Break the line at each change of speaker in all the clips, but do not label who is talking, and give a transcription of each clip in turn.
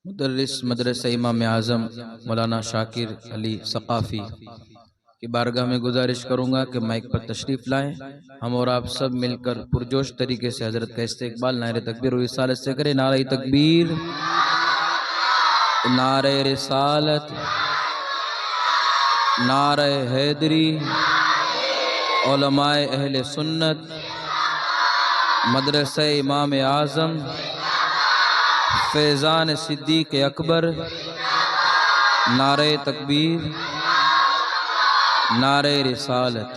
مدرس مدرسہ امام اعظم مولانا شاکر علی ثقافی کی بارگاہ میں گزارش کروں گا کہ مائک پر تشریف لائیں، ہم اور آپ سب مل کر پرجوش طریقے سے حضرت کا استقبال نعرہ تکبیر و رسالت سے کریں۔ نعرہ تکبیر، نعرہ رسالت، نعرہ حیدری، علماء اہل سنت، مدرسہ امام اعظم، فیضان صدیق اکبر، نعرہ تکبیر، نعرہ رسالت۔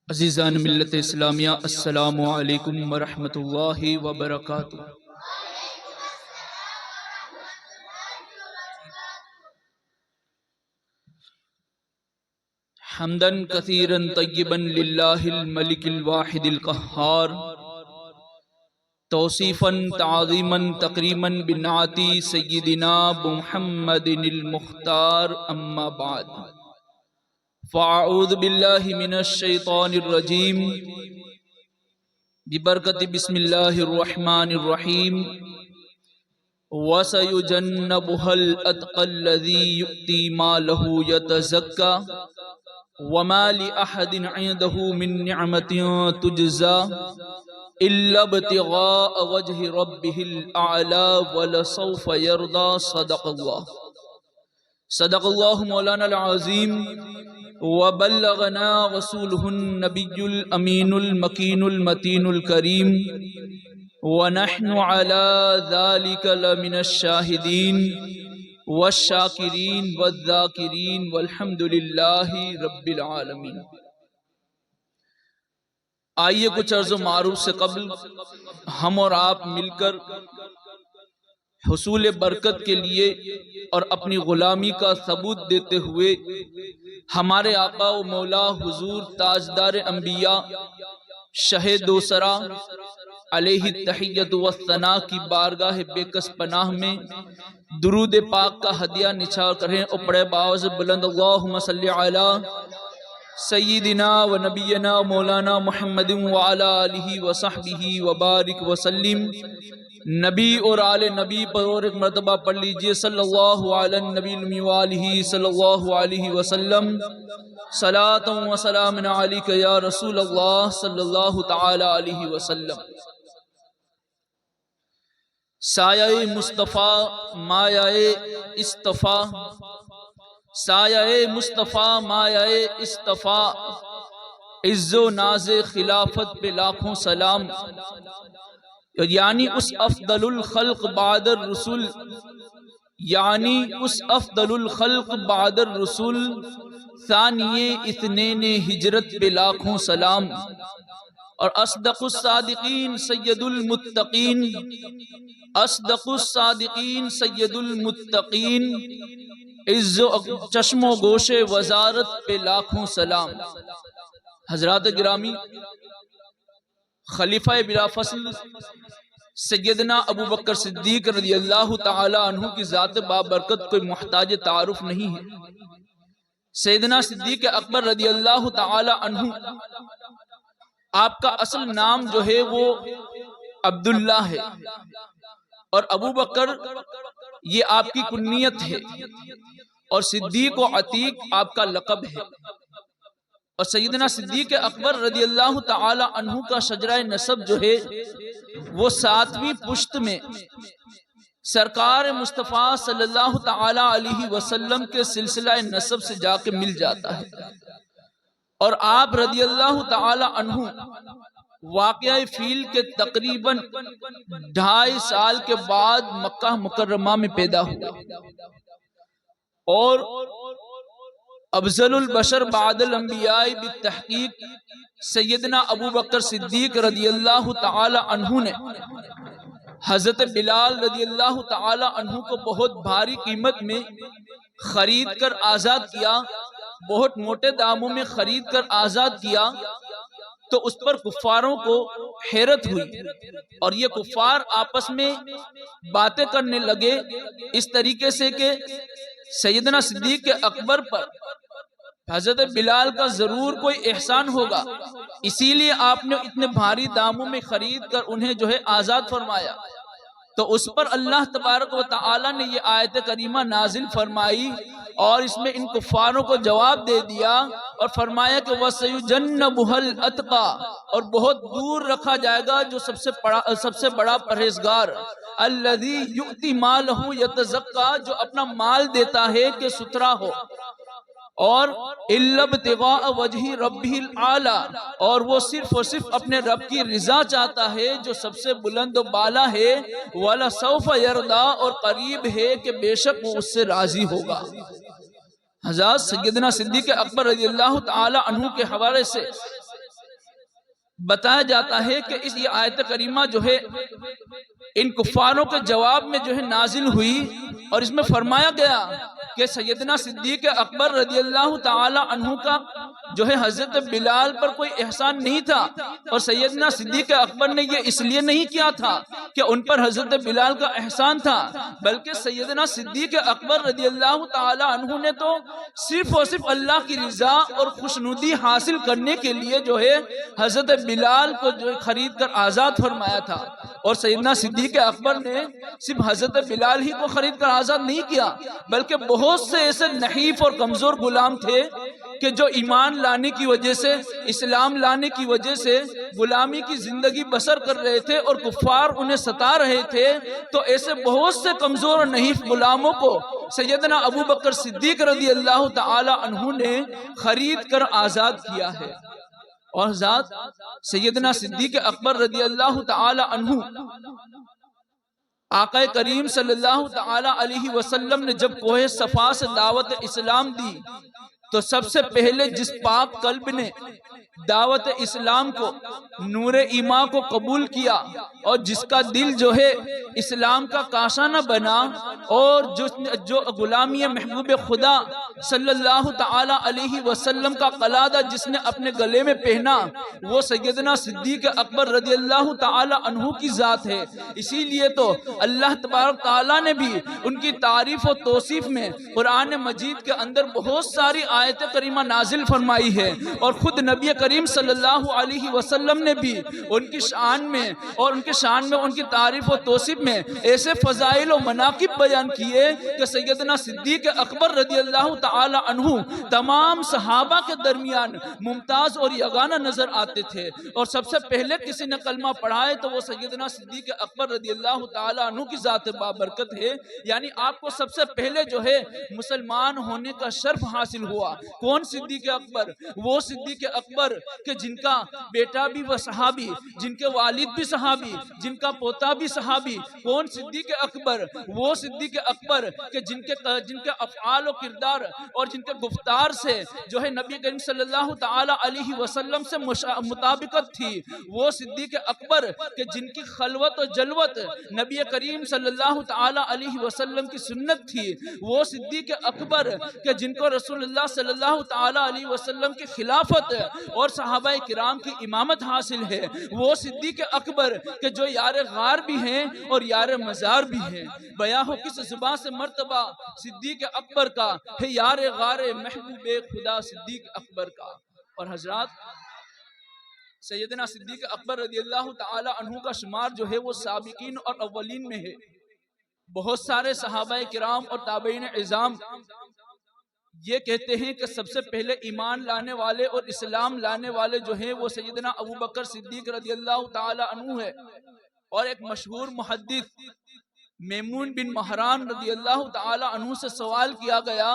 عزیزان ملت اسلامیہ، السلام علیکم ورحمۃ اللہ وبرکاتہ۔ حمدا کثیرا طیبا للہ الملک الواحد القہار، توصیفا تعظیما تکریما بنعت سیدنا محمد المختار، اما بعد فاعوذ باللہ من الشیطان الرجیم ببرکت بسم اللہ الرحمن الرحیم، وَسَيُجَنَّبُهَا الْأَتْقَى الَّذِي يُؤْتِي مَالَهُ يَتَزَكَّى وَمَا لِأَحَدٍ عِندَهُ مِن نِّعْمَةٍ تُجْزَى إِلَّا ابْتِغَاءَ وَجْهِ رَبِّهِ الْأَعْلَى وَلَسَوْفَ يَرْضَى۔ صدق اللہ مولانا العظیم، وبلغنا رسولہ النبی الامین المکین المتین الکریم، ونحن على ذلك لمن الشاہدین والشاکرین والذاکرین والحمد للہ رب العالمین۔ آئیے کچھ عرض و معروف سے قبل ہم اور آپ مل کر حصول برکت کے لیے اور اپنی غلامی کا ثبوت دیتے ہوئے ہمارے آقا و مولا حضور تاجدار انبیاء شہ دوسرا علیہ التحیۃ والثناء کی بارگاہ بے کس پناہ میں درود پاک کا ہدیہ نچھاور کریں اور پڑھے باوز بلند اللہم صلی علی سیدنا و نبینا مولانا محمد وعلی آلہ وصحبہ وبارک وسلم۔ نبی اور آل نبی پر اور ایک مرتبہ پڑھ لیجئے صلی اللہ علی النبی الامی وآلہ صلی اللہ علیہ وسلم۔ صلاۃ و سلام علیک یا رسول اللہ صلی اللہ تعالی علیہ وسلم۔ سایہ مصطفیٰ مایہ اصطفیٰ، سایہ مصطفیٰ مایہ اصطفیٰ، عز و ناز خلافت پہ لاکھوں سلام، یعنی اس افضل الخلق بعد الرسول، یعنی اس افضل الخلق بعد الرسول، ثانی اثنین ہجرت پہ لاکھوں سلام، اور اصدق الصادقین سید المتقین، اصدق الصادقین سید المتقین، عز و چشم و گوش وزارت پہ لاکھوں سلام۔ حضرات گرامی، خلیفہ بلا فصل سیدنا ابو بکر صدیق رضی اللہ تعالی عنہ کی ذات بابرکت کوئی محتاج تعارف نہیں ہے۔ سیدنا صدیق اکبر رضی اللہ تعالی عنہ، آپ کا اصل نام جو ہے وہ عبداللہ ہے، اور ابو بکر یہ آپ کی کنیت ہے، اور صدیق و عتیق آپ کا لقب ہے۔ اور سیدنا صدیق اکبر رضی اللہ تعالی عنہ کا شجرہ نسب جو ہے وہ 7ویں پشت میں سرکار مصطفیٰ صلی اللہ تعالی علیہ وسلم کے سلسلہ نسب سے جا کے مل جاتا ہے، اور آپ رضی اللہ تعالی عنہ واقعہ فیل کے تقریباً 2.5 سال کے بعد مکہ مکرمہ میں پیدا ہوئے، اور افضل البشر بعد الانبیاء بالتحقیق سیدنا ابو بکر صدیق رضی اللہ تعالی عنہ نے حضرت بلال رضی اللہ تعالی عنہ کو بہت بھاری قیمت میں خرید کر آزاد کیا، بہت موٹے داموں میں خرید کر آزاد کیا، تو اس پر کفاروں کو حیرت ہوئی اور یہ کفار آپس میں باتیں کرنے لگے اس طریقے سے کہ سیدنا صدیق اکبر پر حضرت بلال کا ضرور کوئی احسان ہوگا، اسی لیے آپ نے اتنے بھاری داموں میں خرید کر انہیں جو ہے آزاد فرمایا۔ تو اس پر اللہ تبارک و تعالی نے یہ آیت کریمہ نازل فرمائی اور اس میں ان کفاروں کو جواب دے دیا اور فرمایا کہ وَسَيُجَنَّبُهَا الْأَتْقَى، اور بہت دور رکھا جائے گا جو سب سے بڑا پرہیزگار، الَّذِي يُؤْتِي مَالَهُ يَتَزَكَّى، جو اپنا مال دیتا ہے کہ ستھرا ہو، اور إِلَّا ابْتِغَاءَ وَجْهِ رَبِّهِ الْأَعْلَى، اور وہ صرف اور صرف اپنے رب کی رضا چاہتا ہے جو سب سے بلند و بالا ہے، وَلَسَوْفَ يَرْضَى، اور قریب ہے کہ بے شک وہ اس سے راضی ہوگا۔ حضرت سیدنا صدیق اکبر رضی اللہ تعالی عنہ کے حوالے سے بتایا جاتا ہے کہ اس یہ آیت کریمہ جو ہے ان کفاروں کے جواب میں جو ہے نازل ہوئی، اور اس میں فرمایا گیا کہ سیدنا صدیق اکبر رضی اللہ تعالی عنہ کا جو ہے حضرت بلال پر کوئی احسان نہیں تھا، اور سیدنا صدیق اکبر نے یہ اس لیے نہیں کیا تھا کہ ان پر حضرت بلال کا احسان تھا، بلکہ سیدنا صدیق اکبر رضی اللہ تعالی عنہ نے تو صرف اور صرف اللہ کی رضا اور خوشنودی حاصل کرنے کے لیے جو ہے حضرت بلال کو جو خرید کر آزاد فرمایا تھا، اور سیدنا صدیق اکبر نے صرف حضرت بلال ہی کو خرید کر آزاد نہیں کیا، بلکہ بہت سے ایسے نحیف اور کمزور غلام تھے کہ جو ایمان لانے کی وجہ سے، اسلام لانے کی وجہ سے غلامی کی زندگی بسر کر رہے تھے اور کفار انہیں ستا رہے تھے، تو ایسے بہت سے کمزور اور نحیف غلاموں کو سیدنا ابو بکر صدیق رضی اللہ تعالی عنہ نے خرید کر آزاد کیا ہے۔ اور ذات سیدنا صدیق اکبر رضی اللہ تعالی عنہ آقا کریم صلی اللہ تعالی علیہ وسلم نے جب کوہ صفا سے دعوت اسلام دی تو سب سے پہلے جس پاک قلب نے دعوت اسلام کو، نور ایمان کو قبول کیا، اور جس کا دل جو ہے اسلام کا کاشانہ بنا، اور جو غلامی محبوب خدا صلی اللہ تعالی علیہ وسلم کا قلادہ جس نے اپنے گلے میں پہنا، وہ سیدنا صدیق اکبر رضی اللہ تعالی عنہ کی ذات ہے۔ اسی لیے تو اللہ تبارک تعالیٰ نے بھی ان کی تعریف و توصیف میں قرآن مجید کے اندر بہت ساری آیت کریمہ نازل فرمائی ہے، اور خود نبی کریم صلی اللہ علیہ وسلم نے بھی ان کی شان میں اور ان کی تعریف و توصیف میں ایسے فضائل و مناقب بیان کیے کہ سیدنا صدیق اکبر رضی اللہ تعالی عنہ تمام صحابہ کے درمیان ممتاز اور یگانہ نظر آتے تھے، اور سب سے پہلے کسی نے کلمہ پڑھائے تو وہ سیدنا صدیق اکبر رضی اللہ تعالی عنہ کی ذات بابرکت ہے، یعنی آپ کو سب سے پہلے جو ہے مسلمان ہونے کا شرف حاصل ہوا۔ کون صدیق اکبر؟ وہ صدیق اکبر کہ جن کا بیٹا بھی وہ صحابی، جن کے والد بھی صحابی، جن کا پوتا بھی صحابی۔ کون صدیق اکبر؟ وہ صدیق اکبر کہ جن کے افعال و کردار اور جن کے گفتار سے جو ہے نبی کریم صلی اللہ تعالی علیہ وسلم سے مطابقت تھی۔ وہ صدیق اکبر کہ جن کی خلوت و جلوت نبی کریم صلی اللہ تعالی علیہ وسلم کی سنت تھی۔ وہ صدیق اکبر کہ جن کو رسول اللہ صلی اللہ تعالی علیہ وسلم کی خلافت اور صحابہ کرام کی امامت حاصل ہے۔ وہ صدیق اکبر کہ جو یار غار بھی ہیں اور یار مزار بھی ہیں۔ بیاں ہو کس زبان سے مرتبہ صدیق اکبر کا ہے، یار غار محبوب خدا صدیق اکبر کا۔ اور حضرات سیدنا صدیق اکبر رضی اللہ تعالی عنہ کا شمار جو ہے وہ سابقین اور اولین میں ہے۔ بہت سارے صحابہ کرام اور تابعین اعظام یہ کہتے ہیں کہ سب سے پہلے ایمان لانے والے اور اسلام لانے والے جو ہیں وہ سیدنا ابو بکر صدیق رضی اللہ تعالی عنہ ہے۔ اور ایک مشہور محدث میمون بن مہران رضی اللہ تعالی عنہ سے سوال کیا گیا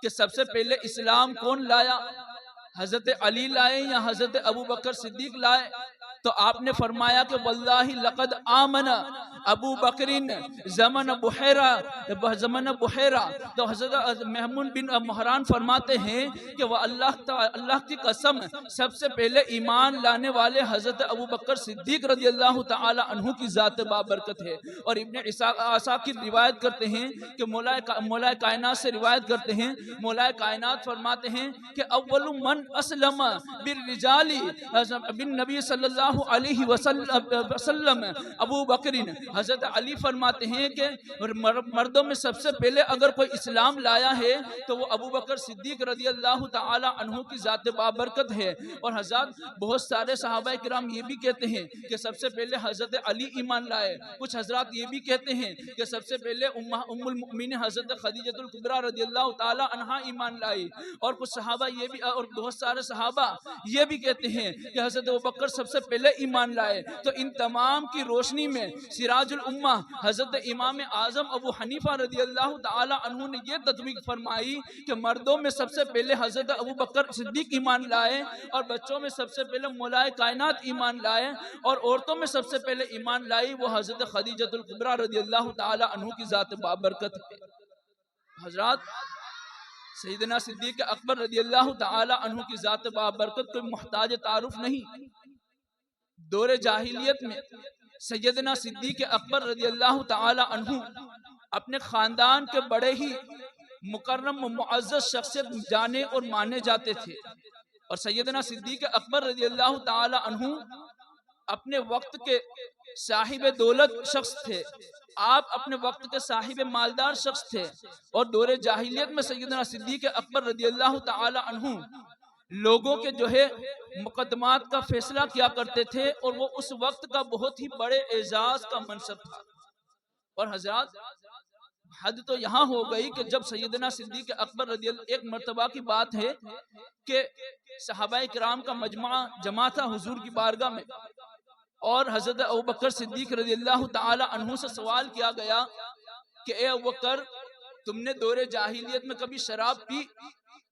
کہ سب سے پہلے اسلام کون لایا، حضرت علی لائے یا حضرت ابو بکر صدیق لائے؟ تو آپ نے فرمایا کہ واللہ لقد آمن ابو بکرین زمن بحیرہ. تو حضرت محمود بن مہران فرماتے ہیں کہ وہ اللہ کی قسم سب سے پہلے ایمان لانے والے حضرت ابو بکر صدیق رضی اللہ تعالی عنہ کی ذات بابرکت ہے. اور ابن عساکر روایت کرتے ہیں کہ مولا کائنات سے روایت کرتے ہیں، مولا کائنات فرماتے ہیں کہ اول من اسلم بالرجال بالنبی صلی اللہ علیہ وسلم ابو بکرین. حضرت علی فرماتے ہیں کہ مردوں میں سب سے پہلے اگر کوئی اسلام لایا ہے تو وہ ابو بکر صدیق رضی اللہ تعالی عنہ کی ذات بابرکت ہے. اور حضرت بہت سارے صحابہ کرام یہ بھی کہتے ہیں کہ سب سے پہلے حضرت علی ایمان لائے. کچھ حضرات یہ بھی کہتے ہیں کہ سب سے پہلے ام المؤمنین حضرت خدیجہ الکبریٰ رضی اللہ تعالی عنہا ایمان لائی. اور کچھ صحابہ یہ بھی، اور بہت سارے صحابہ یہ بھی کہتے ہیں کہ حضرت ابو بکر سب سے پہلے ایمان لائے. تو ان تمام کی روشنی میں سراج الامہ حضرت امام اعظم ابو حنیفہ رضی اللہ تعالی عنہ نے یہ تطبیق فرمائی کہ مردوں میں سب سے پہلے حضرت ابو بکر صدیق ایمان لائے، اور بچوں میں سب سے پہلے مولائے کائنات ایمان لائے، اور عورتوں میں سب سے پہلے ایمان لائی وہ حضرت خدیجہ الکبریٰ رضی اللہ تعالی عنہ کی ذات بابرکت ہے. حضرات سیدنا صدیق اکبر رضی اللہ تعالی عنہ کی ذات بابرکت کوئی محتاج تعارف نہیں. دور جاہلیت میں سیدنا صدیق اکبر رضی اللہ تعالی عنہ اپنے خاندان کے بڑے ہی مکرم و معزز شخصیت جانے اور مانے جاتے تھے. اور سیدنا صدیق اکبر رضی اللہ تعالی عنہ اپنے وقت کے صاحب دولت شخص تھے. آپ اپنے وقت کے صاحب مالدار شخص تھے. اور دور جاہلیت میں سیدنا صدیق اکبر رضی اللہ تعالی عنہ لوگوں کے جو ہے مقدمات کا فیصلہ کیا کرتے تھے، اور وہ اس وقت کا بہت ہی بڑے اعزاز کا منصب تھا. اور حضرات حد تو یہاں ہو گئی کہ جب سیدنا صدیق اکبر رضی اللہ، ایک مرتبہ کی بات ہے کہ صحابہ کرام کا مجمع جمع تھا حضور کی بارگاہ میں، اور حضرت ابوبکر صدیق رضی اللہ تعالی عنہ سے سوال کیا گیا کہ اے ابوبکر، تم نے دور جاہلیت میں کبھی شراب پی؟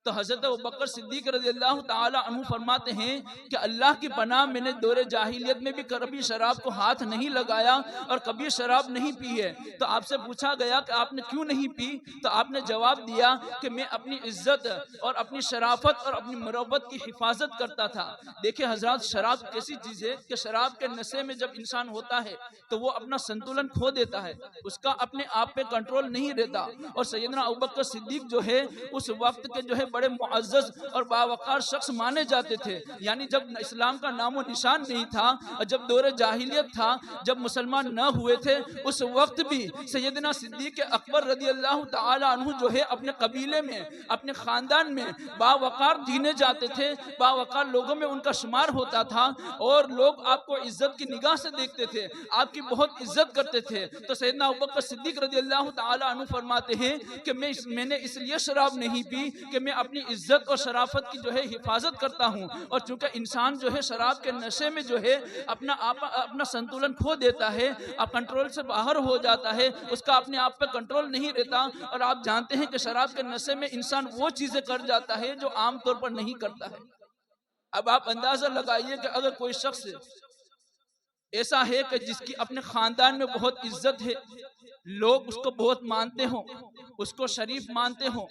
تو حضرت ابوبکر صدیق رضی اللہ تعالی عنہ فرماتے ہیں کہ اللہ کی پناہ، میں نے دور جاہلیت میں بھی کبھی شراب کو ہاتھ نہیں لگایا اور کبھی شراب نہیں پی ہے. تو آپ سے پوچھا گیا کہ آپ نے کیوں نہیں پی؟ تو آپ نے جواب دیا کہ میں اپنی عزت اور اپنی شرافت اور اپنی مروت کی حفاظت کرتا تھا. دیکھیں حضرات، شراب کیسی چیز ہے کہ شراب کے نشے میں جب انسان ہوتا ہے تو وہ اپنا سنتولن کھو دیتا ہے، اس کا اپنے آپ پہ کنٹرول نہیں رہتا. اور سیدنا ابوبکر صدیق جو ہے اس وقت کے جو ہے بڑے معزز اور باوقار شخص مانے جاتے تھے. یعنی جب اسلام کا نام و نشان نہیں تھا، اور جب دور جاہلیت تھا، جب مسلمان نہ ہوئے تھے، اس وقت بھی سیدنا صدیق اکبر رضی اللہ تعالی عنہ جو ہے اپنے قبیلے میں، اپنے خاندان میں باوقار جینے جاتے تھے، باوقار لوگوں میں ان کا شمار ہوتا تھا، اور لوگ آپ کو عزت کی نگاہ سے دیکھتے تھے، آپ کی بہت عزت کرتے تھے. تو سیدنا ابوبکر صدیق رضی اللہ تعالی عنہ فرماتے ہیں کہ میں نے اس لیے شراب نہیں پی کہ میں اپنی عزت اور شرافت کی جو ہے حفاظت کرتا ہوں. اور چونکہ انسان جو ہے شراب کے نشے میں جو ہے اپنا سنتولن کھو دیتا ہے، اب کنٹرول سے باہر ہو جاتا ہے، اس کا اپنے آپ پہ کنٹرول نہیں رہتا. اور آپ جانتے ہیں کہ شراب کے نشے میں انسان وہ چیزیں کر جاتا ہے جو عام طور پر نہیں کرتا ہے. اب آپ اندازہ لگائیے کہ اگر کوئی شخص ایسا ہے کہ جس کی اپنے خاندان میں بہت عزت ہے، لوگ اس کو بہت مانتے ہوں، اس کو شریف مانتے ہوں،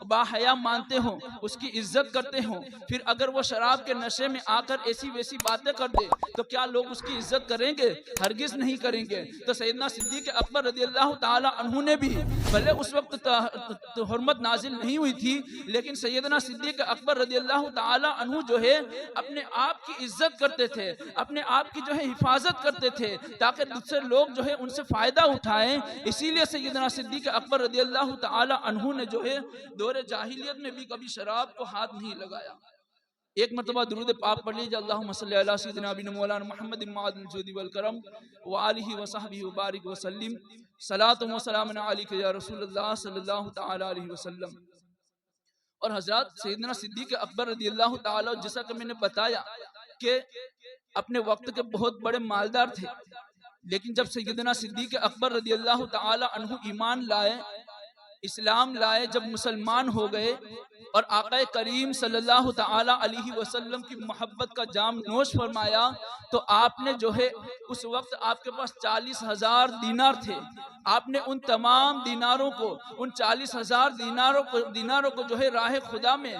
باحیا مانتے ہوں، اس کی عزت کرتے ہوں، پھر اگر وہ شراب کے نشے میں آ کر ایسی ویسی باتیں کر دے تو کیا لوگ اس کی عزت کریں گے؟ ہرگز نہیں کریں گے. تو سیدنا صدیق اکبر رضی اللہ تعالی عنہ نے بھی، بھلے اس وقت حرمت نازل نہیں ہوئی تھی، لیکن سیدنا صدیق اکبر رضی اللہ تعالی عنہ جو ہے اپنے آپ کی عزت کرتے تھے، اپنے آپ کی جو ہے حفاظت کرتے تھے، تاکہ دوسرے لوگ جو ہے ان سے فائدہ اٹھائیں. اسی لیے سیدنا صدیق اکبر رضی اللہ تعالی عنہ نے جو ہے دور جاہلیت میں بھی کبھی شراب کو ہاتھ نہیں لگایا. ایک مرتبہ درود پاک پڑھ لیجیے، اللہم صلی علی سیدنا بن مولانا محمد معدن الجود والکرم وآلہ وصحبہ وبارک وسلم، صلاۃ و سلام علیک یا رسول اللہ صلی اللہ تعالی علیہ وسلم. اور حضرات سیدنا صدیق اکبر رضی اللہ تعالی، جیسا کہ میں نے بتایا کہ اپنے وقت کے بہت بڑے مالدار تھے، لیکن جب سیدنا صدیق اکبر رضی اللہ تعالی عنہ ایمان لائے، اسلام لائے، جب مسلمان ہو گئے اور آقا کریم صلی اللہ تعالی علیہ وسلم کی محبت کا جام نوش فرمایا، تو آپ نے جو ہے اس وقت آپ کے پاس 40,000 دینار تھے، آپ نے ان تمام دیناروں کو، ان 40,000 دیناروں کو جو ہے راہ خدا میں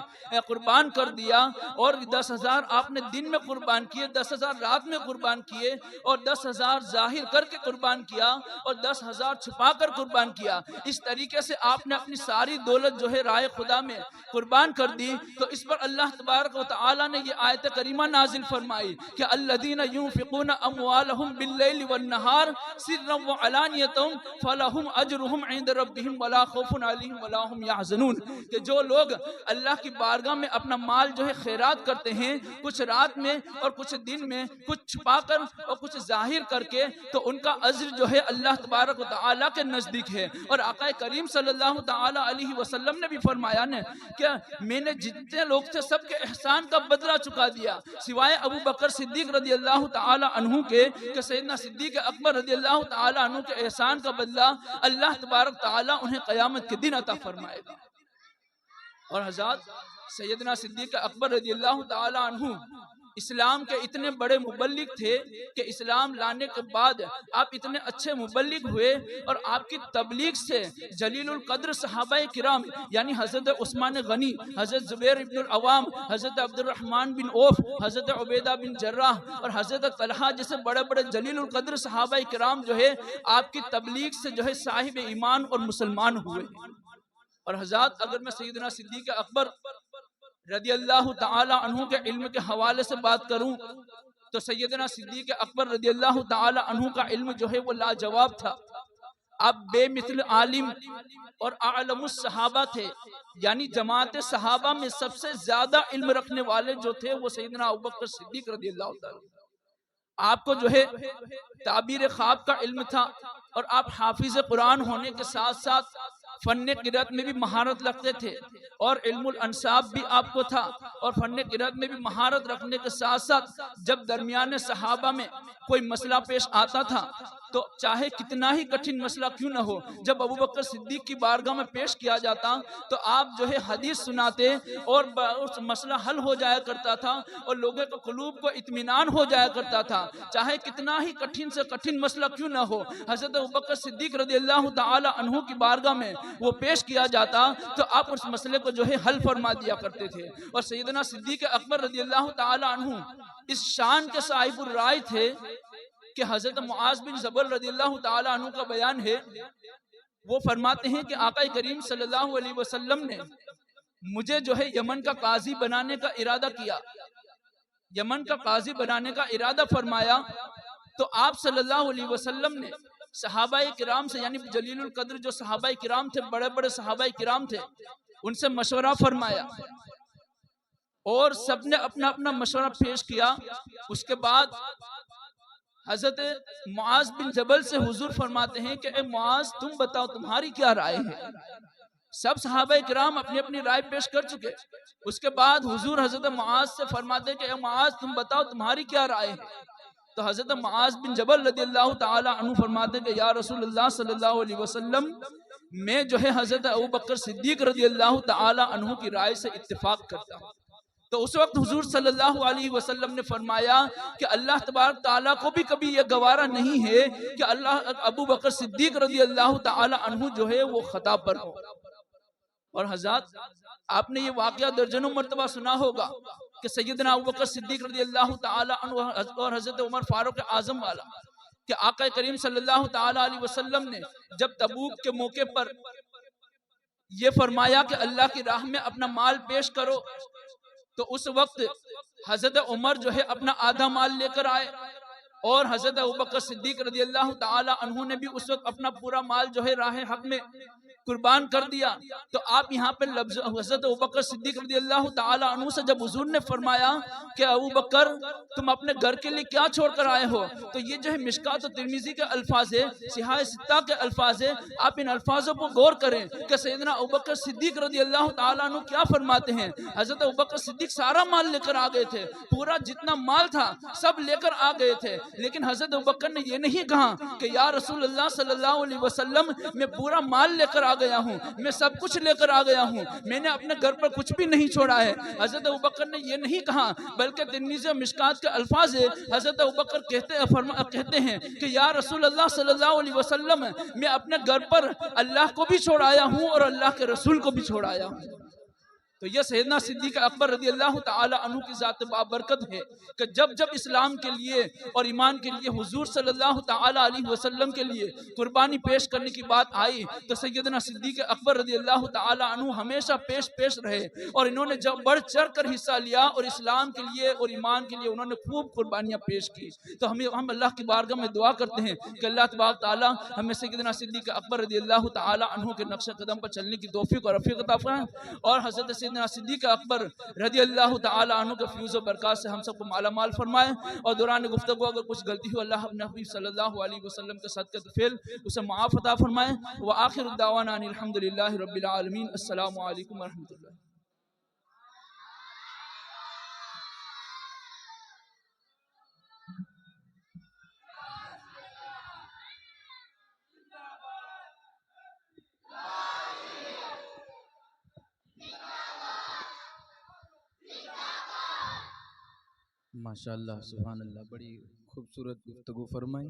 قربان کر دیا، اور 10,000 آپ نے دن میں قربان کیے، 10,000 رات میں قربان کیے، اور 10,000 ظاہر کر کے قربان کیا، اور 10,000 چھپا کر قربان کیا۔ اس طریقے سے آپ نے اپنی ساری دولت جو ہے راہ خدا میں قربان کر دی۔ تو اس پر اللہ تبارک و تعالی نے یہ آیت کریمہ نازل فرمائی کہ الذین ينفقون اموالهم باللیل والنہار سرا وعلانیۃ فلہم اجرہم عند ربہم ولا خوف علیہم ولا هم يحزنون، کہ جو لوگ اللہ کی بارگاہ میں اپنا مال جو ہے خیرات کرتے ہیں، کچھ رات میں اور کچھ دن میں، کچھ چھپا کر اور کچھ ظاہر کر کے، تو ان کا اجر جو ہے اللہ تبارک و تعالیٰ کے نزدیک ہے۔ اور آقا کریم صلی اللہ تعالی علیہ وسلم نے بھی فرمایا نا کہ میں نے جتنے لوگ تھے سب کے احسان کا بدلہ چکا دیا، سوائے ابو بکر صدیق رضی اللہ تعالی عنہ کے، کہ سیدنا صدیق اکبر رضی اللہ تعالی عنہ کے احسان کا بدلہ اللہ تبارک تعالی انہیں قیامت کے دن عطا فرمائے گا۔ اور حضرات سیدنا صدیق اکبر رضی اللہ تعالی عنہ اسلام کے اتنے بڑے مبلغ تھے کہ اسلام لانے کے بعد آپ اتنے اچھے مبلغ ہوئے، اور آپ کی تبلیغ سے جلیل القدر صحابہ کرام یعنی حضرت عثمان غنی، حضرت زبیر بن العوام، حضرت عبد الرحمن بن عوف، حضرت عبیدہ بن جراح اور حضرت طلحہ جیسے بڑے بڑے جلیل القدر صحابہ کرام جو ہے آپ کی تبلیغ سے جو ہے صاحب ایمان اور مسلمان ہوئے۔ اور حضرات اگر میں سیدنا صدیق اکبر رضی اللہ تعالی عنہ کے علم کے حوالے سے بات کروں تو سیدنا صدیق اکبر رضی اللہ تعالی عنہ کا علم جو ہے وہ لاجواب تھا۔ آپ بے مثل عالم اور اعلم الصحابہ تھے، یعنی جماعت صحابہ میں سب سے زیادہ علم رکھنے والے جو تھے وہ سیدنا ابوبکر صدیق رضی اللہ تعالی۔ آپ کو جو ہے تعبیر خواب کا علم تھا، اور آپ حافظ قرآن ہونے کے ساتھ ساتھ فن قرأت میں بھی مہارت رکھتے تھے، اور علم الانصاب بھی آپ کو تھا، اور فن قرأت میں بھی مہارت رکھنے کے ساتھ ساتھ جب درمیان صحابہ میں کوئی مسئلہ پیش آتا تھا تو چاہے کتنا ہی کٹھن مسئلہ کیوں نہ ہو، جب ابوبکر صدیق کی بارگاہ میں پیش کیا جاتا تو آپ جو ہے حدیث سناتے، اور اس مسئلہ حل ہو جایا کرتا تھا، اور لوگوں کے قلوب کو اطمینان ہو جایا کرتا تھا۔ چاہے کتنا ہی کٹھن سے کٹھن مسئلہ کیوں نہ ہو، حضرت ابوبکر صدیق رضی اللہ تعالی عنہ کی بارگاہ میں وہ پیش کیا جاتا تو آپ اس مسئلے کو جو ہے حل فرما دیا کرتے تھے۔ اور سیدنا صدیق اکبر رضی اللہ تعالی عنہ اس شان کے صاحب الرائے تھے کہ حضرت معاذ بن جبل رضی اللہ تعالی عنہ کا بیان ہے، وہ فرماتے ہیں کہ آقا کریم صلی اللہ علیہ وسلم نے مجھے جو ہے یمن کا قاضی بنانے کا ارادہ کیا، یمن کا قاضی بنانے کا ارادہ فرمایا، تو آپ صلی اللہ علیہ وسلم نے صحابہ کرام سے، یعنی جلیل القدر جو صحابہ کرام تھے، بڑے بڑے صحابہ کرام تھے، ان سے مشورہ فرمایا، اور سب نے اپنا اپنا مشورہ پیش کیا۔ اس کے بعد حضرت معاذ بن جبل سے حضور فرماتے ہیں کہ اے معاذ تم بتاؤ تمہاری کیا رائے ہے۔ سب صحابہ کرام اپنی اپنی رائے پیش کر چکے۔ اس کے بعد حضور حضرت معاذ سے فرماتے ہیں کہ اے معاذ تم بتاؤ تمہاری کیا رائے ہے۔ تو حضرت معاذ بن جبل رضی اللہ تعالی عنہ فرماتے ہیں کہ یا رسول اللہ صلی اللہ علیہ وسلم، میں جو ہے حضرت ابوبکر صدیق رضی اللہ تعالی عنہ کی رائے سے اتفاق کرتا ہوں۔ تو اس وقت حضور صلی اللہ علیہ وسلم نے فرمایا کہ اللہ تبارک تعالیٰ کو بھی کبھی یہ گوارا نہیں ہے کہ ابوبکر صدیق رضی اللہ تعالی عنہ جو ہے وہ خطا پر ہو۔ اور حضرات آپ نے یہ واقعہ درجنوں مرتبہ سنا ہوگا کہ سیدنا ابوبکر صدیق رضی اللہ تعالی عنہ اور حضرت عمر فاروق اعظم والا کہ آقا کریم صلی اللہ تعالی علیہ وسلم نے جب تبوک کے موقع پر یہ فرمایا کہ اللہ کی راہ میں اپنا مال پیش کرو، تو اس وقت حضرت عمر جو ہے اپنا آدھا مال لے کر آئے، اور حضرت ابوبکر صدیق رضی اللہ تعالی عنہ نے بھی اس وقت اپنا پورا مال جو ہے راہ حق میں قربان کر دیا۔ تو آپ یہاں پہ لفظ حضرت ابوبکر صدیق رضی اللہ تعالی عنہ سے جب حضور نے فرمایا کہ ابوبکر تم اپنے گھر کے لیے کیا چھوڑ کر آئے ہو، تو یہ جو ہے مشکات و ترمذی کے الفاظ ہے، صحاح ستہ کے الفاظ ہے۔ آپ ان الفاظوں پر غور کریں کہ سیدنا ابوبکر صدیق رضی اللہ تعالی عنہ کیا فرماتے ہیں۔ حضرت ابوبکر صدیق سارا مال لے کر آ گئے تھے، پورا جتنا مال تھا سب لے کر آ گئے تھے، لیکن حضرت ابوبکر نے یہ نہیں کہا کہ یا رسول اللہ صلی اللہ علیہ وسلم میں پورا مال لے کر آ گیا ہوں، میں سب کچھ لے کر آ گیا ہوں، میں نے اپنے گھر پر کچھ بھی نہیں چھوڑا ہے۔ حضرت ابوبکر نے یہ نہیں کہا، بلکہ ترمذی و مشکات کے الفاظ ہے، حضرت ابوبکر کہتے ہیں کہ یا رسول اللہ صلی اللہ علیہ وسلم میں اپنے گھر پر اللہ کو بھی چھوڑایا ہوں اور اللہ کے رسول کو بھی چھوڑایا ہوں۔ تو یہ سیدنا صدیق اکبر رضی اللہ تعالی عنہ کی ذات بابرکت ہے کہ جب جب اسلام کے لیے اور ایمان کے لیے حضور صلی اللہ تعالی علیہ وسلم کے لیے قربانی پیش کرنے کی بات آئی تو سیدنا صدیق اکبر رضی اللہ تعالی عنہ ہمیشہ پیش رہے، اور انہوں نے جب بڑھ چڑھ کر حصہ لیا اور اسلام کے لیے اور ایمان کے لیے انہوں نے خوب قربانیاں پیش کی۔ تو ہم اللہ کی بارگاہ میں دعا کرتے ہیں کہ اللہ تبارک تعالی ہمیں سیدنا صدیق اکبر رضی اللہ تعالی عنہ کے نقش قدم پر چلنے کی توفیق اور رفیق عطا فرمائے، اور حضرت سیدنا صدیق اکبر رضی اللہ تعالی عنہ کے فیوز و برکات سے ہم سب کو مالا مال فرمائے، اور دوران گفتگو اگر کچھ غلطی ہو اللہ اپنے حبیب صلی اللہ علیہ وسلم کے صدقہ فعل اسے معاف عطا فرمائے۔ وآخر الدعوانا ان الحمدللہ رب العالمین۔ السلام علیکم ورحمۃ اللہ۔
ماشاءاللہ سبحان اللہ، بڑی خوبصورت گفتگو فرمائی۔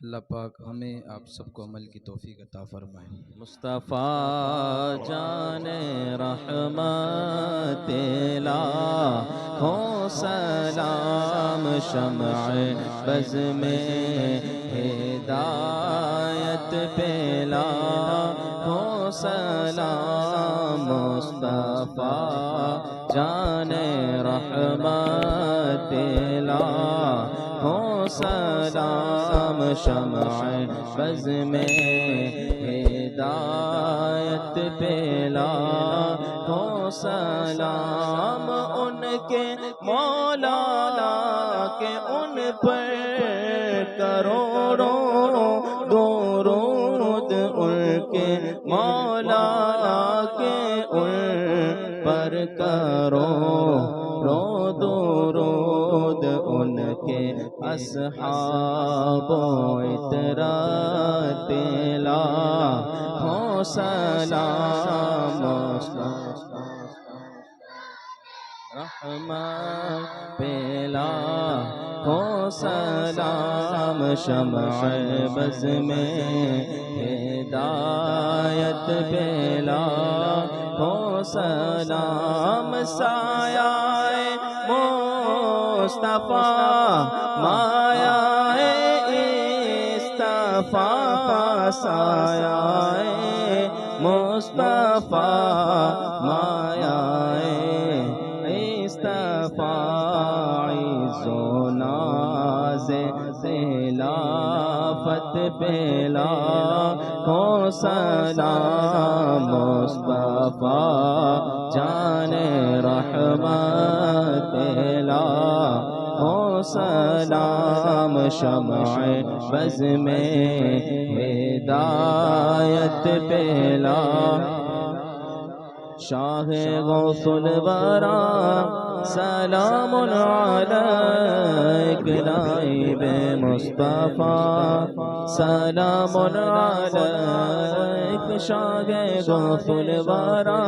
اللہ پاک ہمیں آپ سب کو عمل کی توفیق عطا فرمائے۔
مصطفیٰ جان رحمت لاکھوں سلام، شمع بز میں ہدایت پہ لاکھوں سلام، مصطفیٰ جان رحمت لاکھوں سلام، شمع بز میں ہدایت پہ لاکھوں سلام، ان کے مولا کے ان پر کروڑوں درود، ان کے مولا کے ان پر کروڑوں درود، ان کے اصحاب و اطراء پہ لاکھوں سلام، رحمت پہ لاکھوں سلام، شمع بز میں ہدایت پہ لاکھوں سلام، سایہ مصطفیٰ مایا اصطفیٰ، سایہ مصطفیٰ مایا اصطفیٰ، عز و ناز خلافت پہ لاکھوں سلام، مصطفیٰ جان رحمت پہ لاکھوں سلام، شمع بز میں ہدایت پہ لاکھوں، شاہ غوث الورا سلام علیک، نائب مصطفیٰ سلام علیک، شاہ غوث الورا۔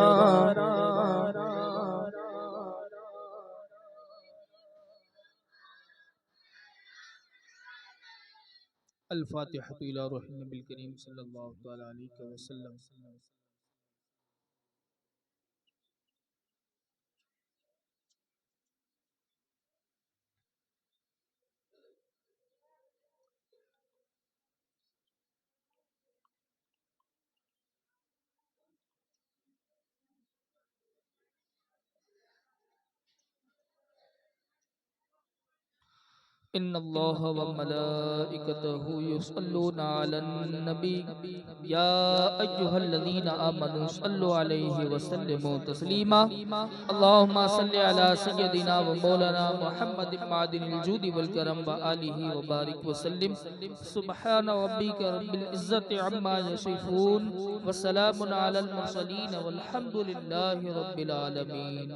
الفاتحة إلى روح النبي الكريم صلى الله تعالى عليه وسلم۔ ان اللہ وملائکتہ یصلون علی النبی یا ایہا الذین آمنوا صلوا علیہ وسلموا تسلیما، اللہم صلی علی سیدنا و مولانا محمد معدن الجود والکرم وآلہ وبارک وسلم۔ سبحان ربک رب العزت عما یصفون وسلام علی المرسلین والحمد للہ رب العالمین۔